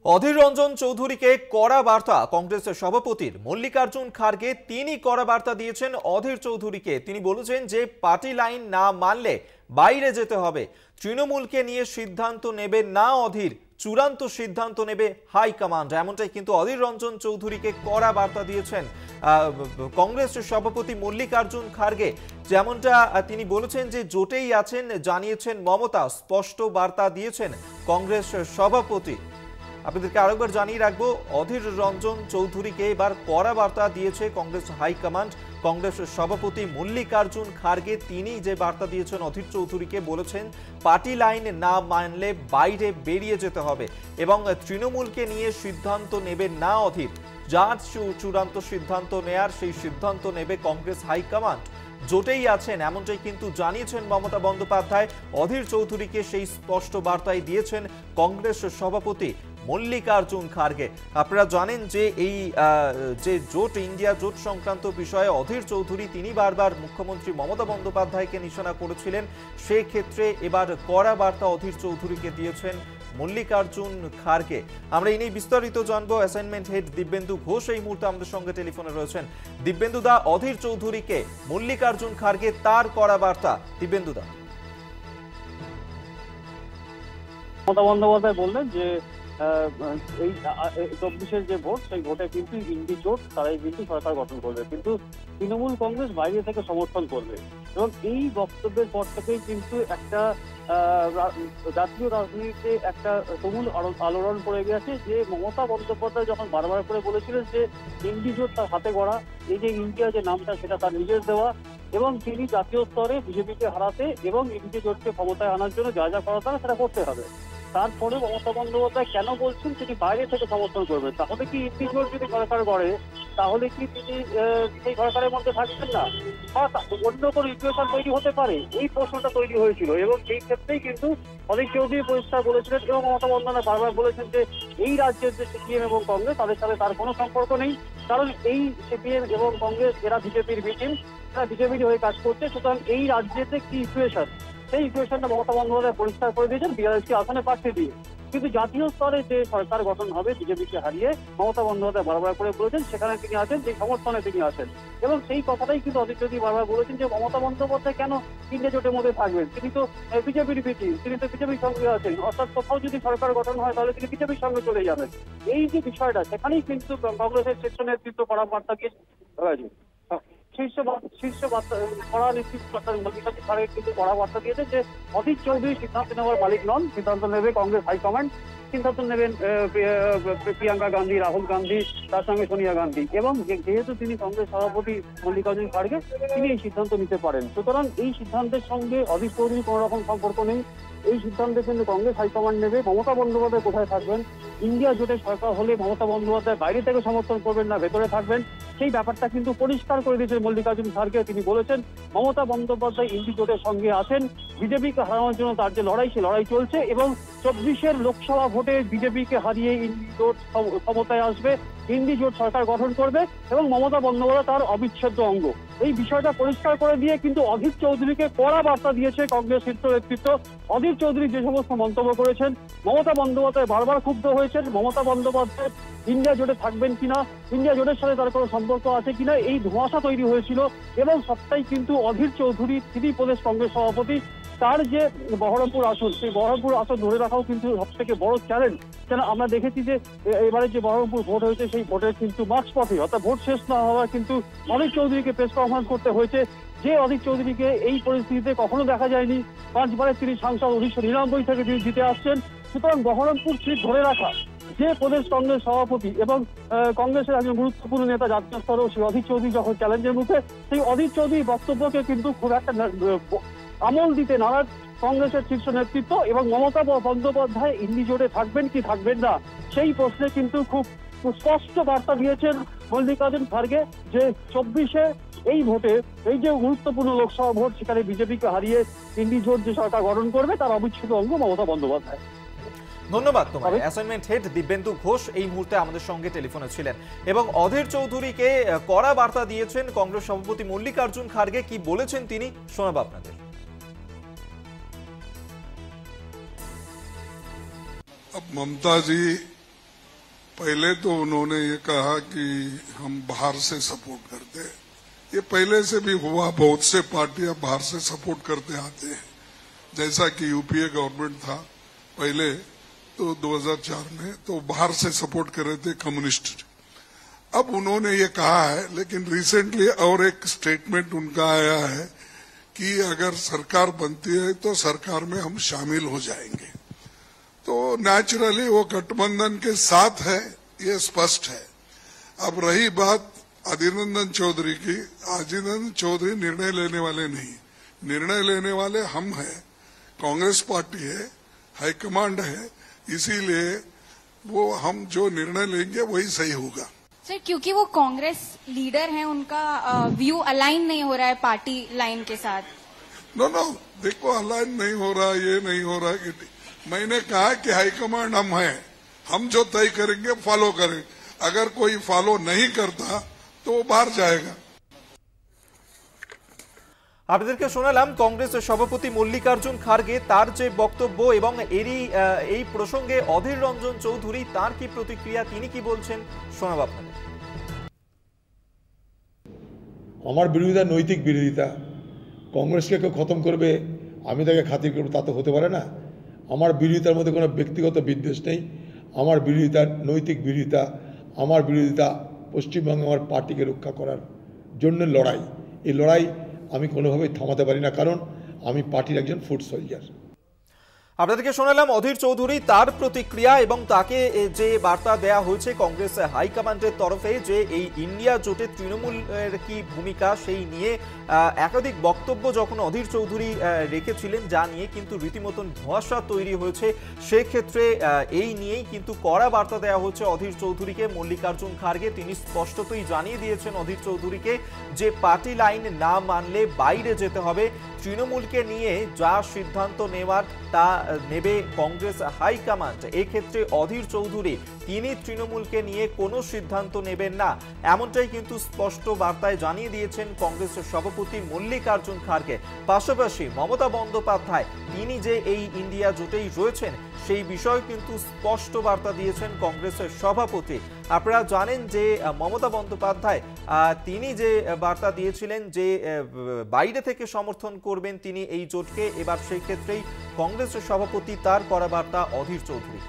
অধীর রঞ্জন চৌধুরীকে কড়া বার্তা কংগ্রেসের সভাপতির মল্লিকার্জুন খারগে। তিনি কড়া বার্তা দিয়েছেন অধীর চৌধুরীকে। তিনি বলেছেন যে পার্টি লাইন না মানলে বাইরে যেতে হবে। তৃণমূলকে নিয়ে সিদ্ধান্ত নেবে না অধীর, চূড়ান্ত সিদ্ধান্ত নেবে হাইকমান্ড। এমনটাই কিন্তু অধীর রঞ্জন চৌধুরীকে কড়া বার্তা দিয়েছেন কংগ্রেসের সভাপতি মল্লিকার্জুন খারগে। যেমনটা তিনি বলেছেন যে জোটেই আছেন, জানিয়েছেন মমতা। স্পষ্ট বার্তা দিয়েছেন কংগ্রেস সভাপতি। আপনাদেরকে আরেকবার জানিয়ে রাখবো, অধীর রঞ্জন চৌধুরীকে এবার কড়া বার্তা দিয়েছে কংগ্রেস হাইকমান্ড। কংগ্রেস সভাপতি মল্লিকার্জুন খারগে তিনি যে বার্তা দিয়েছেন অধীর চৌধুরীকে, বলেছেন পার্টি লাইন না মানলে বাইরে বেরিয়ে যেতে হবে এবং তৃণমূলকে নিয়ে সিদ্ধান্ত নেবে না অধীর। যার চূড়ান্ত সিদ্ধান্ত নেয়ার সেই সিদ্ধান্ত নেবে কংগ্রেস হাইকমান্ড। জোটেই আছেন এমনটাই কিন্তু জানিয়েছেন মমতা বন্দ্যোপাধ্যায়। অধীর চৌধুরীকে সেই স্পষ্ট বার্তাই দিয়েছেন কংগ্রেস সভাপতি মল্লিকার্জুন খারগে। আপনারা জানেন যে এই যে জোট, ইন্ডিয়া জোট সংক্রান্ত বিষয়ে অধীর চৌধুরী তিনি বারবার মুখ্যমন্ত্রী মমতা বন্দ্যোপাধ্যায়কে নিশানা করেছিলেন। সেক্ষেত্রে এবার কড়া বার্তা অধীর চৌধুরীকে দিয়েছেন মল্লিকার্জুন খারগে। আমরা এই নিয়ে বিস্তারিত জানবো। অ্যাসাইনমেন্ট হেড দিব্যেন্দু ঘোষ এই মুহূর্তে আমাদের সঙ্গে টেলিফোনে রয়েছেন। দিব্যেন্দু দা, অধীর চৌধুরীকে মল্লিকার্জুন খারগে তার কড়া বার্তা। দিব্যেন্দু দা, মমতা বন্দ্যোপাধ্যায় বললেন যে এই 24-এর যে ভোট, সেই ভোটে কিন্তু ইন্ডি জোট তারাই কিন্তু সরকার গঠন করবে, কিন্তু তৃণমূল কংগ্রেস বাইরে থেকে সমর্থন করবে। এবং এই বক্তব্যের পর থেকেই কিন্তু একটা জাতীয় রাজনীতিতে একটা তুমুল আলোড়ন পড়ে গেছে। যে মমতা বন্দ্যোপাধ্যায় যখন বারবার করে বলেছিলেন যে ইন্ডি জোট তার হাতে গড়া, এই যে ইন্ডিয়া যে নামটা সেটা তার নিজের দেওয়া, এবং তিনি জাতীয় স্তরে বিজেপিকে হারাতে এবং ইন্ডি জোটকে ক্ষমতায় আনার জন্য যা যা করা তারা সেটা করতে হবে। তারপরে মমতা বন্দ্যোপাধ্যায় কেন বলছেন তিনি বাইরে থেকে সমর্থন করবেন? তাহলে কি ইন্ডি জোট যদি সরকার গড়ে তাহলে কি তিনি সেই সরকারের মধ্যে থাকবেন না, বা অন্য কোনো ইকুয়েশন তৈরি হতে পারে? এই প্রশ্নটা তৈরি হয়েছিল এবং সেই ক্ষেত্রেই কিন্তু অধীর চৌধুরী পরিষ্কার বলেছিলেন এবং মমতা বন্দ্যোপাধ্যায় বারবার বলেছেন যে এই রাজ্যের যে সিপিএম এবং কংগ্রেস তাদের সাথে তার কোনো সম্পর্ক নেই, কারণ এই সিপিএম এবং কংগ্রেস এরা বিজেপির ভিটিম, এরা বিজেপির হয়ে কাজ করছে। সুতরাং এই রাজ্যেতে কি ইকুয়েশন, সেই ইকুয়েশনটা মমতা বন্দ্যোপাধ্যায় পরিষ্কার করে দিয়েছেন 42টি আসনে প্রার্থী দিয়ে। কিন্তু জাতীয় স্তরে যে সরকার গঠন হবে বিজেপিকে হারিয়ে, মমতা বন্দ্যোপাধ্যায় বারবার করে বলেছেন সেখানে তিনি আছেন, যে সমর্থনে তিনি আছেন। এবং সেই কথাটাই কিন্তু অধীর চৌধুরী বারবার বলেছেন যে মমতা বন্দ্যোপাধ্যায় কেন ইন্ডিয়া জোটের মধ্যে থাকবেন? তিনি তো বিজেপির ভিত্তি, তিনি তো বিজেপির সঙ্গে আছেন, অর্থাৎ কোথাও যদি সরকার গঠন হয় তাহলে তিনি বিজেপির সঙ্গে চলে যাবেন। এই যে বিষয়টা, সেখানেই কিন্তু কংগ্রেসের শীর্ষ নেতৃত্ব কড়া বার্তা দিয়ে কিন্তু কড়া বার্তা দিয়েছে যে অধীর চৌধুরী সিদ্ধান্ত নেওয়ার মালিক নন, সিদ্ধান্ত নেবে কংগ্রেস হাইকমান্ড, সিদ্ধান্ত নেবেন প্রিয়াঙ্কা গান্ধী, রাহুল গান্ধী, তার সঙ্গে সোনিয়া গান্ধী। এবং যেহেতু তিনি কংগ্রেস সভাপতি মল্লিকার্জুন খারগে, তিনি এই সিদ্ধান্ত নিতে পারেন। সুতরাং এই সিদ্ধান্তের সঙ্গে অধীর চৌধুরীর কোনো রকম সম্পর্ক নেই। এই সিদ্ধান্তে কিন্তু কংগ্রেস হাইকমান্ড নেবে। মমতা বন্দ্যোপাধ্যায় কোথায় থাকবেন, ইন্ডিয়া জোটের সরকার হলে মমতা বন্দ্যোপাধ্যায় বাইরে থেকে সমর্থন করবেন না ভেতরে থাকবেন, সেই ব্যাপারটা কিন্তু পরিষ্কার করে দিয়েছেন মল্লিকার্জুন খারগে। তিনি বলেছেন মমতা বন্দ্যোপাধ্যায় ইন্ডি জোটের সঙ্গে আছেন, বিজেপিকে হারানোর জন্য তার যে লড়াই, সে লড়াই চলছে এবং 24-এর লোকসভা ভোটে বিজেপিকে হারিয়ে ইন্ডি জোট ক্ষমতায় আসবে, ইন্ডি জোট সরকার গঠন করবে এবং মমতা বন্দ্যোপাধ্যায় তার অবিচ্ছেদ্য অঙ্গ। এই বিষয়টা পরিষ্কার করে দিয়ে কিন্তু অধীর চৌধুরীকে কড়া বার্তা দিয়েছে কংগ্রেস শীর্ষ নেতৃত্ব। অধীর চৌধুরী যে সমস্ত মন্তব্য করেছেন, মমতা বন্দ্যোপাধ্যায় বারবার ক্ষুব্ধ হয়েছেন। মমতা বন্দ্যোপাধ্যায় ইন্ডিয়া জোটে থাকবেন কিনা, ইন্ডিয়া জোটের সাথে তার কোনো সম্পর্ক আছে কিনা, এই ধোঁয়াশা তৈরি হয়েছিল। এবং সবটাই কিন্তু অধীর চৌধুরী, তিনি প্রদেশ কংগ্রেস সভাপতি, তার যে বহরমপুর আসন, সেই বহরমপুর আসন ধরে রাখাও কিন্তু সব থেকে বড় চ্যালেঞ্জ। কেন আমরা দেখেছি যে এবারে যে বহরমপুর ভোট হয়েছে, সেই ভোটের কিন্তু মার্চপথে, অর্থাৎ ভোট শেষ না হওয়া কিন্তু অধীর চৌধুরীকে প্রেস কনফারেন্স করতে হয়েছে। যে অধীর চৌধুরীকে এই পরিস্থিতিতে কখনো দেখা যায়নি। 5বারের তিনি সাংসদ, 1999 থেকে তিনি জিতে আসছেন। সুতরাং বহরমপুর সিট ধরে রাখা যে প্রদেশ কংগ্রেস সভাপতি এবং কংগ্রেসের একজন গুরুত্বপূর্ণ নেতা জাতীয় স্তরেও, সেই অধীর চৌধুরী যখন চ্যালেঞ্জের মুখে, সেই অধীর চৌধুরীর বক্তব্যকে কিন্তু খুব একটা আমল দিতে নারাজ কংগ্রেসের শীর্ষ নেতৃত্ব। এবং মমতা বন্দ্যোপাধ্যায় ইন্ডি জোটে থাকবেন কি থাকবেন না, সেই প্রশ্নে কিন্তু খুব স্পষ্ট বার্তা দিয়েছেন মল্লিকার্জুন খারগে যে 24-এ এই ভোটে, এই যে গুরুত্বপূর্ণ লোকসভা ভোট, সেখানে বিজেপিকে হারিয়ে ইন্ডি জোট যে সরকার গঠন করবে তার অবিচ্ছেদ্য অঙ্গ মমতা বন্দ্যোপাধ্যায়। ধন্যবাদ তোমাকে। অ্যাসাইনমেন্ট হেড দিব্যেন্দু ঘোষ এই মুহূর্তে আমাদের সঙ্গে টেলিফোনে ছিলেন এবং অধীর চৌধুরীকে কড়া বার্তা দিয়েছেন কংগ্রেস সভাপতি মল্লিকার্জুন খারগে। কি বলেছেন তিনি শোনাবো আপনাদের। अब ममता जी पहले तो उन्होंने ये कहा कि हम बाहर से सपोर्ट करते हैं। ये पहले से भी हुआ, बहुत से पार्टियां बाहर से सपोर्ट करते आते हैं। जैसा कि यूपीए गवर्नमेंट था पहले तो 2004 में तो बाहर से सपोर्ट कर रहे थे कम्युनिस्ट। अब उन्होंने ये कहा है, लेकिन रिसेंटली और एक स्टेटमेंट उनका आया है कि अगर सरकार बनती है तो सरकार में हम शामिल हो जाएंगे। तो नेचुरली वो गठबंधन के साथ है, ये स्पष्ट है। अब रही बात अधीर रंजन चौधरी की, अधीर रंजन चौधरी निर्णय लेने वाले नहीं, निर्णय लेने वाले हम हैं, कांग्रेस पार्टी है, हाईकमांड है, इसीलिए वो हम जो निर्णय लेंगे वही सही होगा। सर, क्योंकि वो कांग्रेस लीडर हैं, उनका व्यू अलाइन नहीं हो रहा है पार्टी लाइन के साथ। नो, देखो अलाइन नहीं हो रहा, ये नहीं हो रहा कि मैंने कहा कि हाईकमांड हम हैं, हम जो तय करेंगे फॉलो करें। अगर कोई फॉलो नहीं करता तो वो बाहर जाएगा। আপনাদেরকে শোনালাম কংগ্রেস সভাপতি মল্লিকার্জুন খারগে তার যে বক্তব্য এবং এই প্রসঙ্গে অধীর রঞ্জন চৌধুরী তার কি প্রতিক্রিয়া, তিনি কি বলছেন শোনাব আপনাদের। আমার বিরোধিতা নৈতিক বিরোধিতা, কংগ্রেসকে কেউ খতম করবে আমি তাকে খাতির করব তা তো হতে পারে না। আমার বিরোধিতার মধ্যে কোনো ব্যক্তিগত বিদ্বেষ নেই, আমার বিরোধিতা নৈতিক বিরোধিতা, আমার বিরোধিতা পশ্চিমবঙ্গে আমার পার্টিকে রক্ষা করার জন্য লড়াই। এই লড়াই আমি কোনোভাবেই থামাতে পারি না, কারণ আমি পার্টির একজন ফুট সোলজার। আপনাদেরকে শোনালাম অধীর চৌধুরী তার প্রতিক্রিয়া এবং তাকে যে বার্তা দেয়া হয়েছে কংগ্রেস হাইকমান্ডের তরফে যে এই ইন্ডিয়া জোটে তৃণমূলের কি ভূমিকা সেই নিয়ে একাধিক বক্তব্য যখন অধীর চৌধুরী রেখেছিলেন, যা নিয়ে কিন্তু রীতিমতন ধোঁয়াশা তৈরি হয়েছে। সেক্ষেত্রে এই নিয়েই কিন্তু কড়া বার্তা দেওয়া হচ্ছে অধীর চৌধুরীকে। মল্লিকার্জুন খারগে তিনি স্পষ্টতই জানিয়ে দিয়েছেন অধীর চৌধুরীকে যে পার্টি লাইন না মানলে বাইরে যেতে হবে, তৃণমূলকে নিয়ে যা সিদ্ধান্ত নেওয়ার তা নেবে কংগ্রেস হাইকমান্ড। এক্ষেত্রে অধীর চৌধুরী তিনি তৃণমূলকে নিয়ে কোনো সিদ্ধান্ত নেবেন না, এমনটাই কিন্তু স্পষ্ট বার্তায় জানিয়ে দিয়েছেন কংগ্রেসের সভাপতি মল্লিকার্জুন খারগে। পাশাপাশি মমতা বন্দ্যোপাধ্যায় তিনি যে এই ইন্ডিয়া জোটেই রয়েছেন সেই বিষয়ে কিন্তু স্পষ্ট বার্তা দিয়েছেন কংগ্রেসের সভাপতি। আপনারা জানেন যে মমতা বন্দ্যোপাধ্যায় তিনি যে বার্তা দিয়েছিলেন যে বাইরে থেকে সমর্থন করবেন তিনি এই জোটকে, এবার সেই ক্ষেত্রেই কংগ্রেসের সভাপতি তার করা বার্তা অধীর চৌধুরী।